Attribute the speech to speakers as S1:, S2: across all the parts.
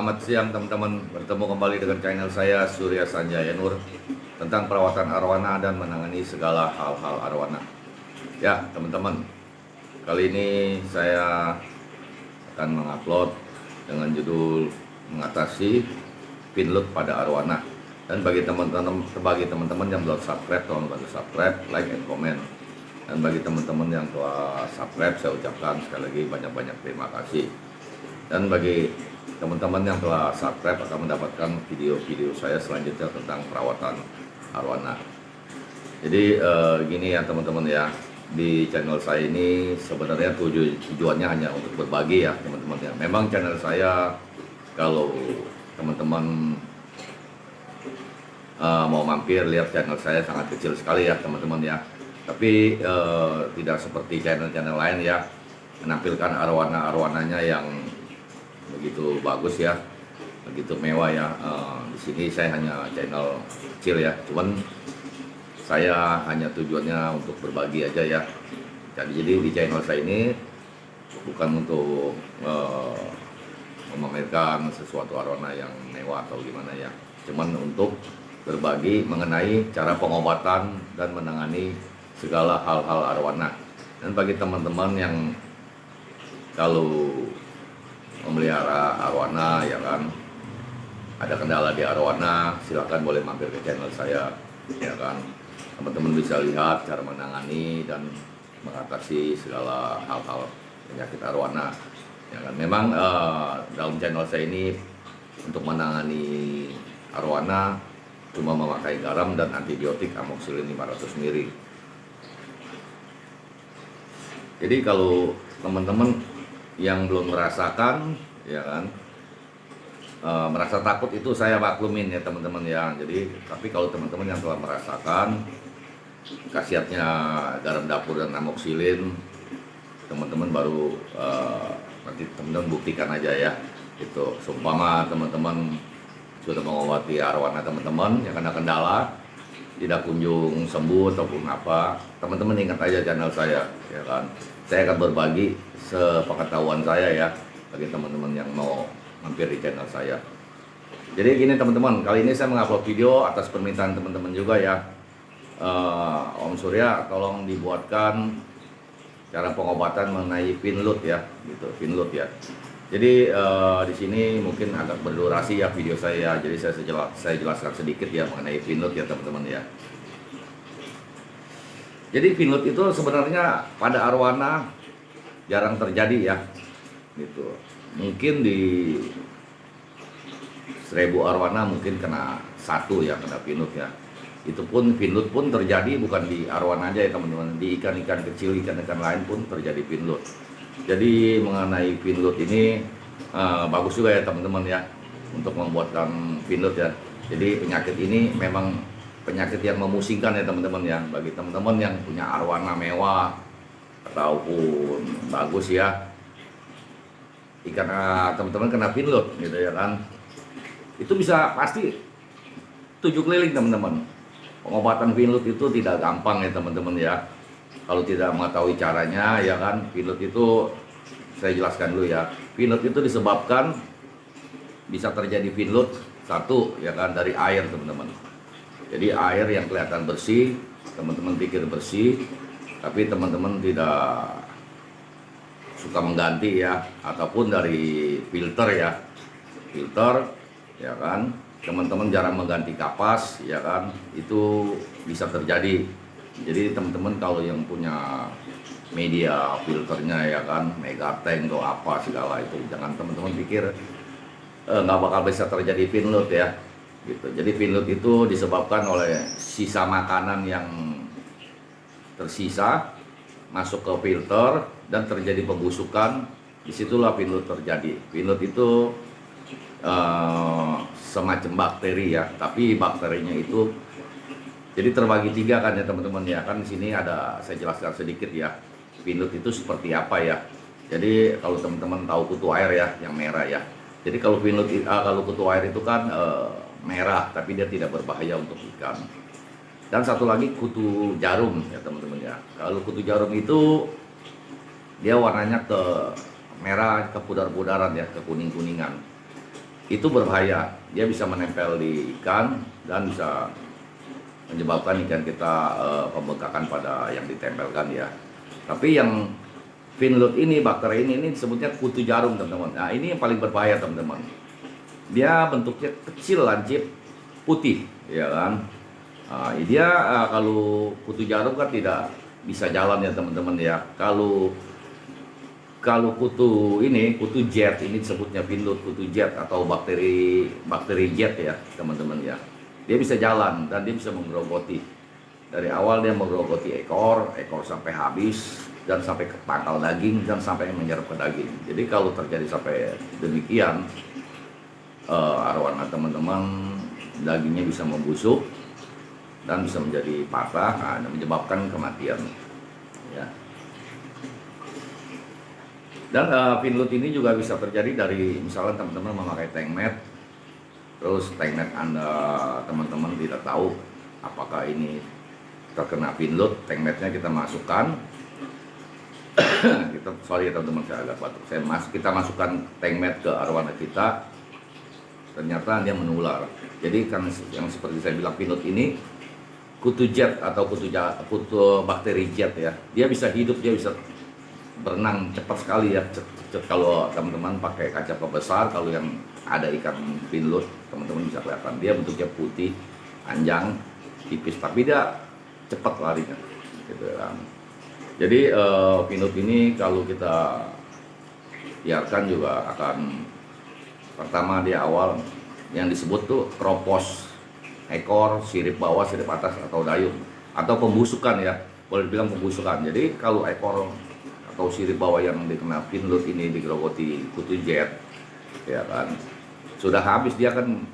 S1: Selamat siang teman-teman, bertemu kembali dengan channel saya Surya Sanjaya Nur tentang perawatan arwana dan menangani segala hal-hal arwana. Ya teman-teman, kali ini saya akan mengupload dengan judul mengatasi pinload pada arwana. Dan bagi teman-teman yang belum subscribe, tolong bantu subscribe, like, and comment. Dan bagi teman-teman yang telah subscribe, saya ucapkan sekali lagi banyak-banyak terima kasih. Dan bagi teman-teman yang telah subscribe akan mendapatkan video-video saya selanjutnya tentang perawatan arwana. Jadi gini ya teman-teman ya, di channel saya ini sebenarnya tujuannya hanya untuk berbagi ya teman-teman ya. Memang channel saya kalau teman-teman mau mampir lihat channel saya sangat kecil sekali ya teman-teman ya. Tapi tidak seperti channel-channel lain ya, menampilkan arwana-arwananya yang begitu bagus ya, begitu mewah ya. Di sini saya hanya channel kecil ya, cuman saya hanya tujuannya untuk berbagi aja ya. Jadi di channel saya ini bukan untuk memamerkan sesuatu arwana yang mewah atau gimana ya, cuman untuk berbagi mengenai cara pengobatan dan menangani segala hal-hal arwana. Dan bagi teman-teman yang kalau memelihara arwana ya kan, ada kendala di arwana, silakan boleh mampir ke channel saya ya kan. Teman-teman bisa lihat cara menangani dan mengatasi segala hal-hal penyakit arwana ya kan. Memang dalam channel saya ini untuk menangani arwana cuma memakai garam dan antibiotik amoxicillin 500 ml. Jadi kalau teman-teman yang belum merasakan ya kan, merasa takut itu saya maklumin ya teman-teman ya. Jadi tapi kalau teman-teman yang telah merasakan khasiatnya garam dapur dan amoxicillin, teman-teman baru nanti teman-teman buktikan aja ya. Itu seumpama teman-teman sudah mengobati arwana teman-teman yang kena kendala tidak kunjung sembuh ataupun apa, teman-teman ingat aja channel saya ya kan. Saya akan berbagi sepengetahuan saya ya bagi teman-teman yang mau mampir di channel saya. Jadi gini teman-teman, kali ini saya mengupload video atas permintaan teman-teman juga ya. Om Surya tolong dibuatkan cara pengobatan mengenai pinload ya, gitu, pinload ya. Jadi di sini mungkin agak berdurasi ya video saya. Jadi saya jelaskan sedikit ya mengenai pinload ya teman-teman ya. Jadi pinload itu sebenarnya pada arwana jarang terjadi ya, gitu. Mungkin di 1000 arwana mungkin kena satu ya, kena pinload ya. Itu pun pinload pun terjadi bukan di arwana aja ya teman-teman, di ikan-ikan kecil, ikan-ikan lain pun terjadi pinload. Jadi mengenai pinload ini bagus juga ya teman-teman ya untuk membuatkan pinload ya. Jadi penyakit ini memang penyakit yang memusingkan ya teman-teman ya. Bagi teman-teman yang punya arwana mewah ataupun bagus ya, ikan teman-teman kena pinload gitu ya kan, itu bisa pasti 7 keliling teman-teman. Pengobatan pinload itu tidak gampang ya teman-teman ya. Kalau tidak mengetahui caranya ya kan, pinload itu saya jelaskan dulu ya. Pinload itu disebabkan bisa terjadi pinload satu ya kan dari air teman-teman. Jadi air yang kelihatan bersih, teman-teman pikir bersih, tapi teman-teman tidak suka mengganti ya, ataupun dari filter ya, filter ya kan, teman-teman jarang mengganti kapas ya kan, itu bisa terjadi. Jadi teman-teman kalau yang punya media filternya ya kan, Megatank atau apa segala itu, jangan teman-teman pikir nggak bakal bisa terjadi pinload ya. Gitu. Jadi pinload itu disebabkan oleh sisa makanan yang tersisa masuk ke filter dan terjadi pembusukan. Disitulah pinload terjadi. Pinload itu semacam bakteri ya, tapi bakterinya itu jadi terbagi 3 kan ya teman-teman ya kan. Di sini ada saya jelaskan sedikit ya. Pinload itu seperti apa ya. Jadi kalau teman-teman tahu kutu air ya yang merah ya. Jadi kalau pinload kalau kutu air itu kan merah, tapi dia tidak berbahaya untuk ikan. Dan satu lagi kutu jarum ya teman-teman ya. Kalau kutu jarum itu dia warnanya ke merah, ke pudar-pudaran ya, ke kuning-kuningan. itu berbahaya. Dia bisa menempel di ikan dan bisa menyebabkan ikan kita pembengkakan pada yang ditempelkan ya. Tapi yang Finlut ini, bakteri ini disebutnya kutu jarum teman-teman. Nah ini yang paling berbahaya teman-teman. Dia bentuknya kecil, lancip, putih, ya kan. Dia kalau kutu jarum kan tidak bisa jalan ya teman-teman ya. Kalau kutu ini, kutu jet ini disebutnya Finlut, kutu jet atau bakteri jet ya teman-teman ya. Dia bisa jalan dan dia bisa menggerogoti. Dari awal dia menggerogoti ekor sampai habis dan sampai ke pangkal daging dan sampai menyerap ke daging. Jadi kalau terjadi sampai demikian, arwana teman-teman, dagingnya bisa membusuk dan bisa menjadi patah, dan menyebabkan kematian. Ya. Dan Finlut ini juga bisa terjadi dari misalnya teman-teman memakai tank mat, terus tank mat Anda teman-teman tidak tahu apakah ini terkena Finlut, tank matnya kita masukkan. Sorry ya teman-teman, saya agak batuk. Kita masukkan tank mat ke arwana kita, ternyata dia menular. Jadi kan yang seperti saya bilang, Finlut ini kutu jet atau kutu bakteri jet ya. Dia bisa hidup, dia bisa berenang cepat sekali ya. Kalau teman-teman pakai kaca besar, kalau yang ada ikan Finlut, teman-teman bisa kelihatan dia bentuknya putih, panjang, tipis, tapi dia cepat larinya gitu kan. Jadi Finlut ini kalau kita biarkan juga akan, pertama di awal yang disebut tuh kropos ekor, sirip bawah, sirip atas atau dayung, atau pembusukan ya, boleh bilang pembusukan. Jadi kalau ekor atau sirip bawah yang dikena Finlut ini digerogoti kutu jet ya kan, sudah habis dia akan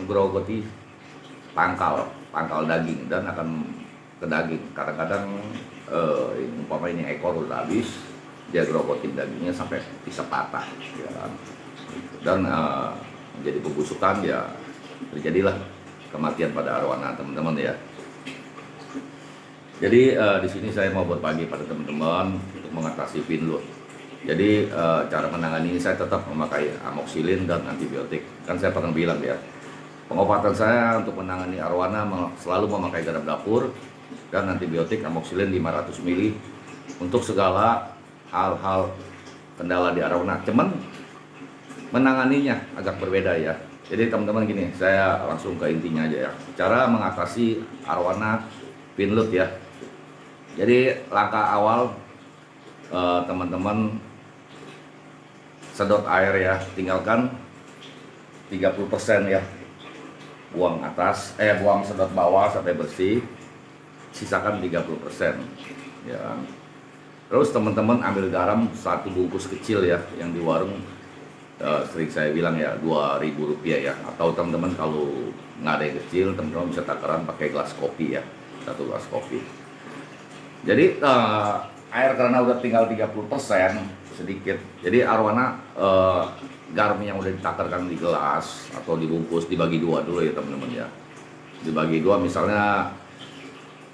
S1: menggerogoti pangkal daging dan akan ke daging. Kadang-kadang umpama ini ekor udah habis, dia gerogotin dagingnya sampai bisa patah ya kan. Dan menjadi pembusukan ya, terjadilah kematian pada arwana teman-teman ya. Jadi di sini saya mau berbagi pada teman-teman untuk mengatasi Finlut. Jadi cara menangani ini saya tetap memakai amoxicillin dan antibiotik. Kan saya pernah bilang ya, pengobatan saya untuk menangani arwana selalu memakai garam dapur dan antibiotik amoxicillin 500 ml untuk segala hal-hal kendala di arwana. Cuman menanganinya agak berbeda ya. Jadi teman-teman gini, saya langsung ke intinya aja ya. Cara mengatasi arwana Finlut ya. Jadi langkah awal teman-teman sedot air ya, tinggalkan 30% ya. Buang sedot bawah sampai bersih, sisakan 30% ya. Terus teman-teman ambil garam 1 bungkus kecil ya, yang di warung sering saya bilang ya Rp2.000 ya. Atau teman-teman kalau nggak ada yang kecil, teman-teman bisa takaran pakai gelas kopi ya, 1 gelas kopi. Jadi air karena udah tinggal 30% sedikit, jadi arwana garam yang udah ditakarkan di gelas atau dibungkus dibagi 2 dulu ya teman-teman ya. Dibagi 2, misalnya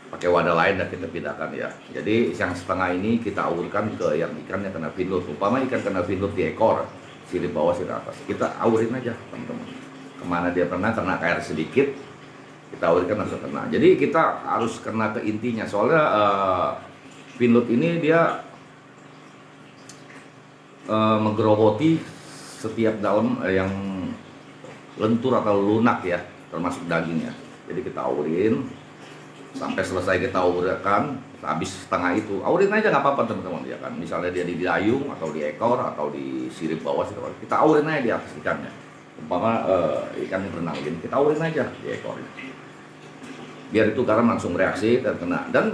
S1: pakai wadah lain dan kita pindahkan ya. Jadi yang setengah ini kita aurkan ke yang ikan yang kena Finlut. Umpama ikan kena Finlut di ekor, sirip bawah, sirip atas, kita aurin aja teman-teman. Kemana dia pernah kena air sedikit, kita aurkan langsung kena. Jadi kita harus kena ke intinya, soalnya Finlut ini dia menggerogoti setiap dalam yang lentur atau lunak ya, termasuk dagingnya. Jadi kita aurin sampai selesai, kita aurkan habis setengah itu, aurin aja nggak apa-apa teman-teman ya kan. Misalnya dia di dayung atau di ekor atau di sirip bawah, kita aurin aja di atas ikannya. Umpama ikan yang berenang gini, kita aurin aja di ekornya, biar itu garam langsung bereaksi dan kena. Dan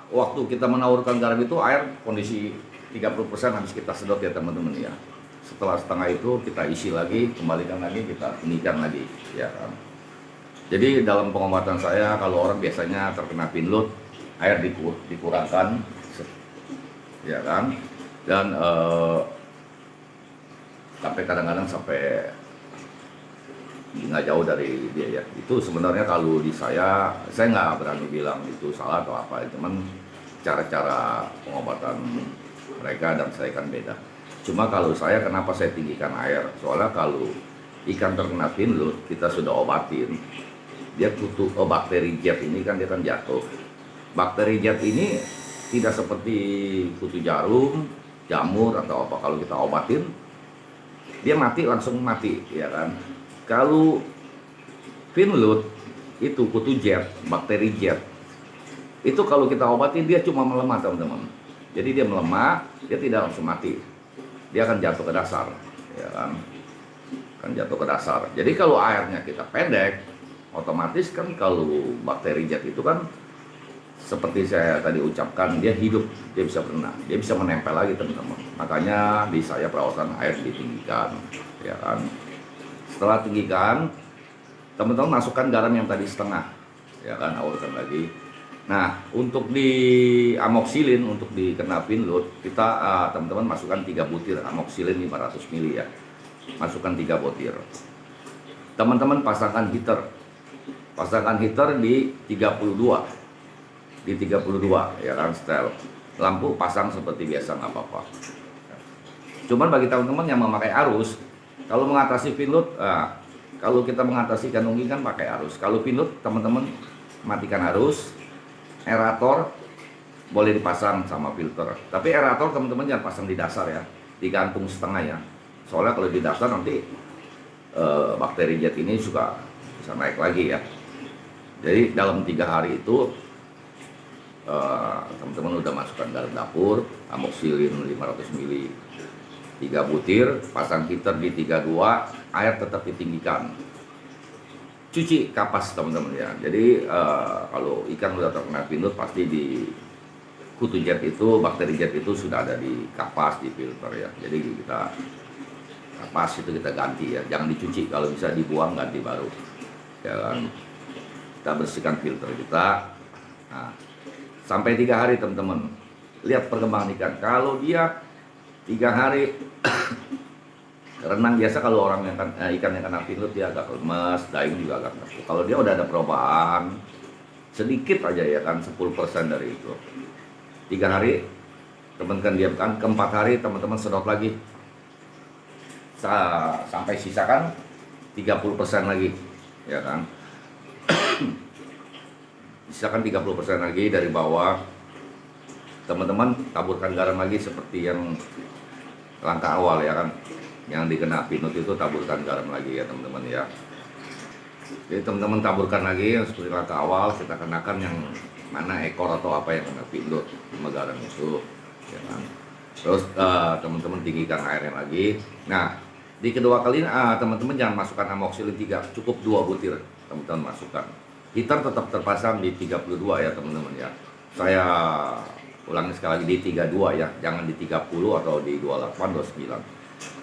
S1: waktu kita menaurkan garam itu air kondisi 30% habis kita sedot ya teman-teman ya. Setelah setengah itu kita isi lagi, kembalikan lagi, kita inikan lagi ya kan. Jadi dalam pengobatan saya, kalau orang biasanya terkena Finlut, air dikurangkan ya kan, dan sampai kadang-kadang sampai nggak jauh dari dia ya. Itu sebenarnya kalau di saya nggak berani bilang itu salah atau apa, cuman cara-cara pengobatan mereka dan saya kan beda. Cuma kalau saya, kenapa saya tinggikan air, soalnya kalau ikan terkena pinlut kita sudah obatin, dia butuh bakteri jet ini kan dia kan jatuh. Bakteri jet ini tidak seperti kutu jarum, jamur atau apa, kalau kita obatin dia mati langsung mati ya kan. Kalau pinlut itu kutu jet, bakteri jet itu kalau kita obatin dia cuma melemah teman-teman. Jadi dia melemah, dia tidak langsung mati, dia akan jatuh ke dasar ya kan jatuh ke dasar. Jadi kalau airnya kita pendek, otomatis kan kalau bakteri jet itu kan seperti saya tadi ucapkan, dia hidup, dia bisa berenang, dia bisa menempel lagi teman-teman. Makanya di saya perawatan air ditinggikan ya kan. Setelah tinggikan, teman-teman masukkan garam yang tadi setengah ya kan, aurkan lagi. Nah, untuk di amoksilin, untuk dikena pinlut, kita teman-teman masukkan 3 butir amoksilin 500 ml ya. Masukkan 3 butir. Teman-teman pasangkan heater. Pasangkan heater di 32. Di 32 ya kan, setel. Lampu pasang seperti biasa, nggak apa-apa. Cuman bagi teman-teman yang memakai arus, kalau mengatasi pinlut, kalau kita mengatasi ikan nungging kan pakai arus. Kalau pinlut, teman-teman matikan arus. Aerator boleh dipasang sama filter, tapi aerator teman-teman jangan pasang di dasar ya, digantung setengah ya. Soalnya kalau di dasar nanti bakteri jet ini juga bisa naik lagi ya. Jadi dalam 3 hari itu teman-teman udah masukkan dalam dapur amoksilin 500 ml 3 butir, pasang heater di 32, air tetap ditinggikan. Cuci kapas teman-teman ya. Jadi kalau ikan udah terkena pinlut pasti di kutu jet itu, bakteri jet itu sudah ada di kapas, di filter ya. Jadi kita kapas itu kita ganti ya, jangan dicuci, kalau bisa dibuang ganti baru ya kan. Kita bersihkan filter kita. Nah, sampai 3 hari teman-teman, lihat perkembangan ikan. Kalau dia 3 hari renang biasa, kalau orang yang ikan yang kena pinlut dia agak lemes, dayung juga agak lemes. Kalau dia udah ada perubahan sedikit aja ya kan, 10% dari itu, 3 hari teman-teman diamkan, ke 4 hari teman-teman sedot lagi sampai sisakan 30% lagi ya kan. Sisakan 30% lagi dari bawah, teman-teman taburkan garam lagi seperti yang langkah awal ya kan. Yang dikena pinut itu taburkan garam lagi ya teman-teman ya. Jadi teman-teman taburkan lagi yang seperti langkah awal, kita kenakan yang mana ekor atau apa yang kena pinut sama garam itu ya kan. Terus teman-teman tinggikan airnya lagi. Nah, di kedua kali teman-teman jangan masukkan amoksilin 3, cukup 2 butir teman-teman masukkan. Heater tetap terpasang di 32 ya teman-teman ya. Saya ulangi sekali lagi, di 32 ya, jangan di 30 atau di 28, 29.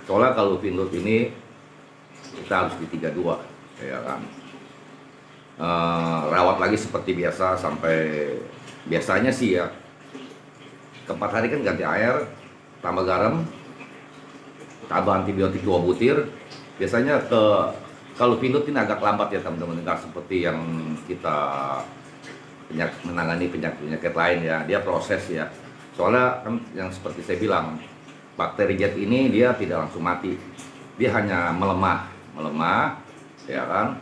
S1: Soalnya kalau pinlut ini kita harus di 32 ya kan. Rawat lagi seperti biasa sampai, biasanya sih ya ke 4 hari kan ganti air, tambah garam, tambah antibiotik 2 butir. Biasanya kalau pinlut ini agak lambat ya teman-teman, nggak seperti yang kita menangani penyakit lain ya, dia proses ya. Soalnya kan yang seperti saya bilang, bakteri jet ini dia tidak langsung mati, dia hanya melemah ya kan.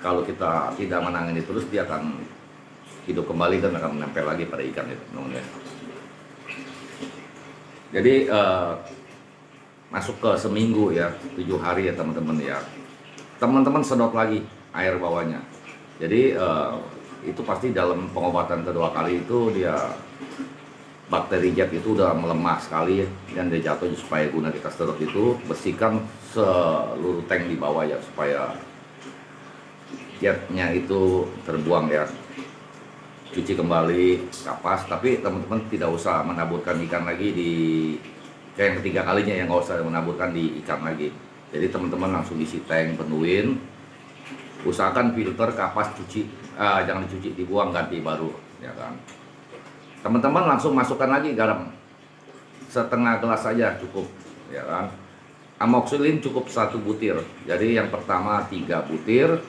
S1: Kalau kita tidak menangani terus, dia akan hidup kembali dan akan menempel lagi pada ikan itu namanya. Jadi masuk ke seminggu ya, 7 hari ya teman-teman ya, teman-teman sedot lagi air bawahnya. Jadi itu pasti dalam pengobatan kedua kali itu dia bakteri jet itu udah melemah sekali dan dia jatuh. Supaya guna kita sedot itu, bersihkan seluruh tank di bawah ya, supaya jetnya itu terbuang ya. Cuci kembali kapas, tapi teman-teman tidak usah menaburkan ikan lagi di kayak yang ketiga kalinya, yang nggak usah menaburkan di ikan lagi. Jadi teman-teman langsung isi tank, penuhin, usahakan filter kapas cuci, jangan dicuci, dibuang, ganti baru ya kan. Teman-teman langsung masukkan lagi garam setengah gelas saja cukup ya kan. Amoksilin cukup 1 butir. Jadi yang pertama 3 butir,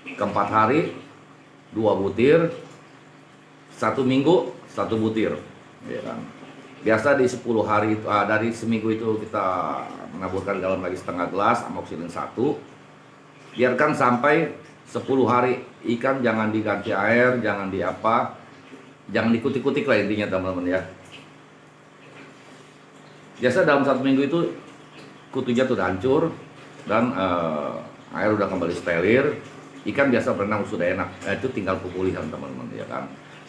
S1: ke-4 hari 2 butir, 1 minggu 1 butir ya kan. Biasa di 10 hari itu, dari seminggu itu kita menaburkan galon lagi setengah gelas amoxilin 1. Biarkan sampai 10 hari. Ikan jangan diganti air, jangan jangan dikutik-kutik lah intinya teman-teman ya. Biasa dalam 1 minggu itu kutunya sudah hancur dan air udah kembali steril. Ikan biasa berenang sudah enak. Itu tinggal pemulihan teman-teman ya kan.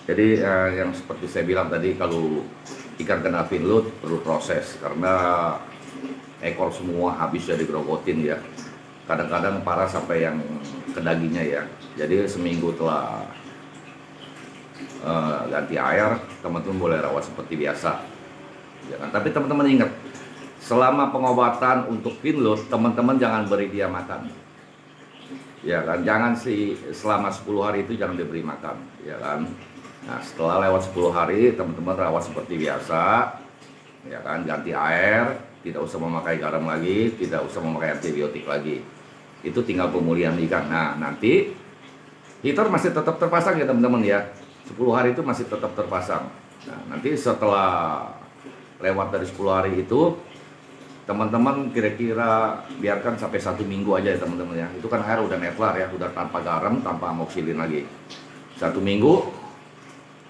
S1: Jadi yang seperti saya bilang tadi, kalau ikan kena finload perlu proses karena ekor semua habis ya digerogotin ya. Kadang-kadang parah sampai yang ke dagingnya ya. Jadi seminggu telah ganti air, teman-teman boleh rawat seperti biasa. Ya kan? Tapi teman-teman ingat, selama pengobatan untuk finload, teman-teman jangan beri dia makan. Ya kan, jangan selama 10 hari itu jangan diberi makan, ya kan. Nah, setelah lewat 10 hari, teman-teman rawat seperti biasa, ya kan, ganti air, tidak usah memakai garam lagi, tidak usah memakai antibiotik lagi. Itu tinggal pemulihan ikan. Nah, nanti heater masih tetap terpasang ya teman-teman ya. 10 hari itu masih tetap terpasang. Nah, nanti setelah lewat dari 10 hari itu, teman-teman kira-kira biarkan sampai 1 minggu aja ya teman-teman ya. Itu kan air udah netral ya, udah tanpa garam, tanpa amoxilin lagi. 1 minggu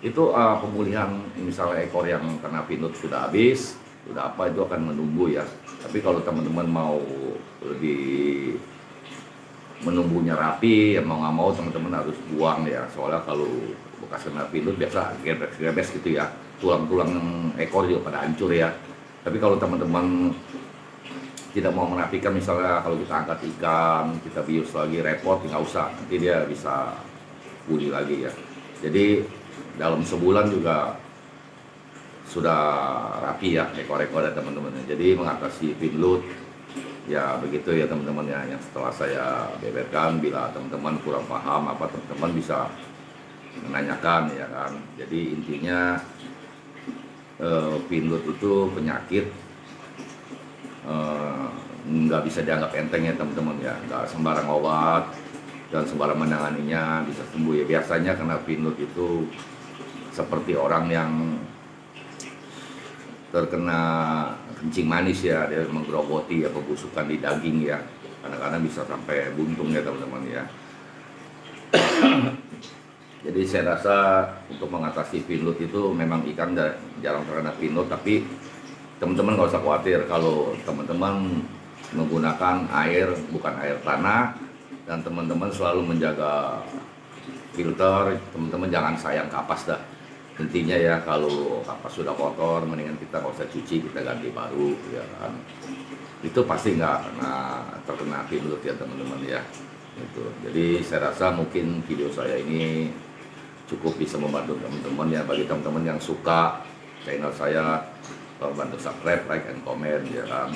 S1: itu pemulihan, misalnya ekor yang kena finload sudah habis, sudah apa, itu akan menumbuh ya. Tapi kalau teman-teman mau lebih menumbuhnya rapi, ya mau nggak mau teman-teman harus buang ya. Soalnya kalau bekas kena finload biasa gebes gitu ya, tulang-tulang ekor juga pada hancur ya. Tapi kalau teman-teman tidak mau merapikan, misalnya kalau kita angkat ikan, kita bius lagi, repot, nggak usah, nanti dia bisa pulih lagi ya. Jadi dalam sebulan juga sudah rapi ya ekor-ekornya teman-teman. Jadi mengatasi finload ya begitu ya teman-teman ya. Yang setelah saya beberkan, bila teman-teman kurang paham apa, teman-teman bisa menanyakan ya kan. Jadi intinya finload itu penyakit nggak bisa dianggap enteng ya teman-teman ya. Nggak sembarang obat dan sembarang menanganinya bisa sembuh ya. Biasanya kena finload itu seperti orang yang terkena kencing manis ya, dia menggerogoti ya, pembusukan di daging ya, kadang-kadang bisa sampai buntung ya teman-teman ya. Jadi saya rasa untuk mengatasi finload itu memang ikan jarang terkena finload, tapi teman-teman nggak usah khawatir kalau teman-teman menggunakan air bukan air tanah, dan teman-teman selalu menjaga filter. Teman-teman jangan sayang kapas dah. Intinya ya, kalau kapas sudah kotor, mendingan kita nggak usah cuci, kita ganti baru ya kan. Itu pasti nggak terkena finload ya teman-teman ya. Itu. Jadi saya rasa mungkin video saya ini cukup bisa membantu teman-teman ya. Bagi teman-teman yang suka channel saya, bantu subscribe, like, and comment ya kan.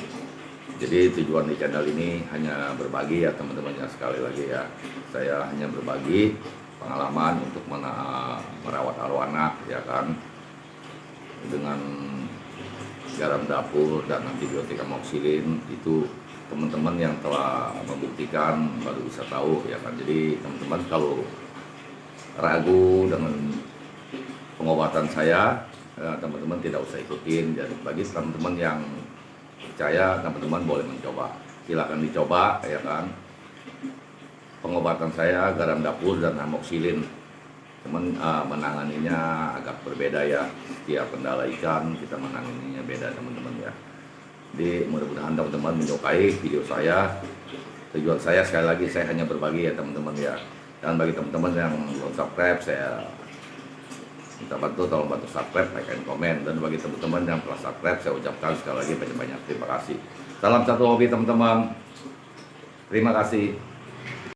S1: Jadi tujuan di channel ini hanya berbagi ya teman-teman ya. Sekali lagi ya, saya hanya berbagi pengalaman untuk merawat arwana ya kan, dengan garam dapur dan antibiotik amoxilin. Itu teman-teman yang telah membuktikan baru bisa tahu ya kan. Jadi teman-teman kalau ragu dengan pengobatan saya, teman-teman tidak usah ikutin. Dan bagi teman-teman yang percaya, teman-teman boleh mencoba, silakan dicoba ya kan. Pengobatan saya garam dapur dan amoxilin, teman menanganinya agak berbeda ya. Setiap kendala ikan kita menanganinya beda teman-teman ya. Jadi mudah-mudahan teman-teman menyukai video saya. Tujuan saya sekali lagi, saya hanya berbagi ya teman-teman ya. Dan bagi teman-teman yang belum subscribe, saya minta bantu, tolong bantu subscribe, like, and comment. Dan bagi teman-teman yang telah subscribe, saya ucapkan sekali lagi banyak-banyak terima kasih. Salam satu hobi teman-teman. Terima kasih.